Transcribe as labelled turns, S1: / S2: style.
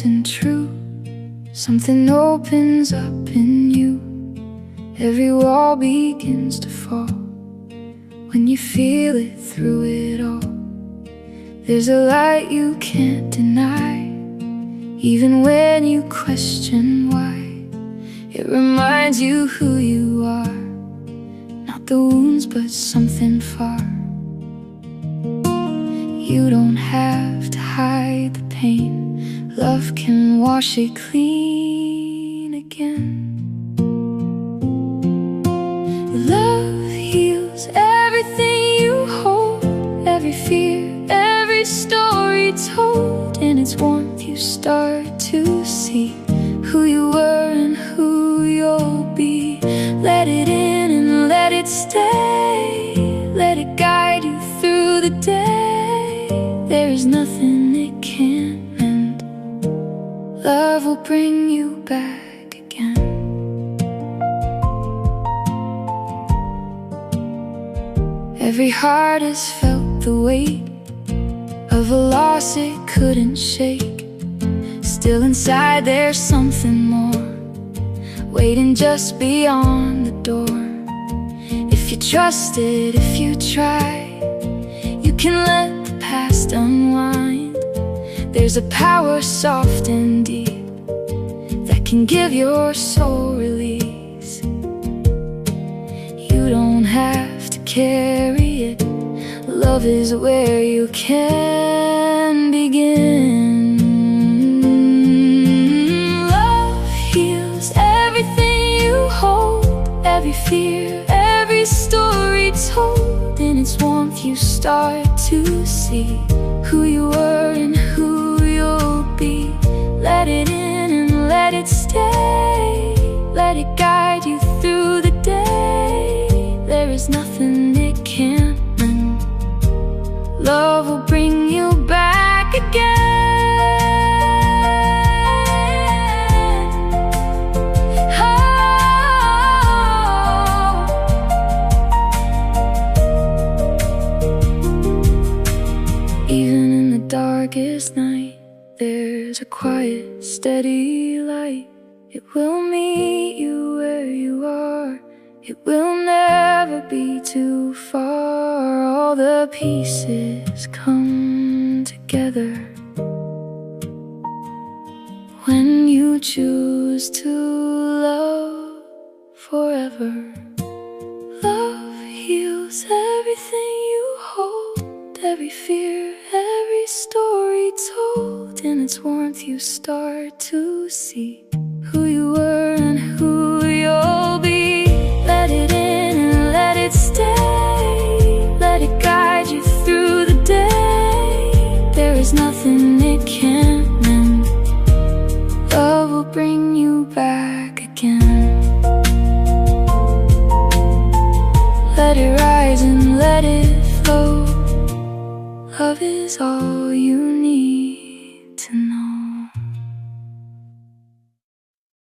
S1: soft and true. Something opens up in you. Every wall begins to fall when you feel it through it all. There's a light you can't deny, even when you question why. It reminds you who you are, not the wounds but something far. You don't have to hide the pain. Love can wash it clean again. Love heals everything you hold, every fear, every story told. In its warmth you start to see who you were and who you'll be. Let it in and let it stay. Let it guide you through the day. There is nothing it can't mend. Love will bring you back again. Every heart has felt the weight of a loss it couldn't shake. Still inside there's something more, waiting just beyond the door. If you trust it, if you try, you can let the past unwind. There's a power soft and deep that can give your soul release. You don't have to carry it. Love is where you can begin. Love heals everything you hold, every fear, every story told. In its warmth you start to see who you were and who you'll be. Let it in and let it stay. Let it guide you through the day. There is nothing it can't mend. Love will bring you back again. Even in the darkest night, there's a quiet, steady light. It will meet you where you are. It will never be too far. All the pieces come together when you choose to love forever. Love heals everything you hold, every fear, every story told. In its warmth you start to see who you were and who you'll be. Let it in and let it stay. Let it guide you through the day. There is nothing it can't mend. Love will bring you back again. Let it rise and let it flow. Love is all you need.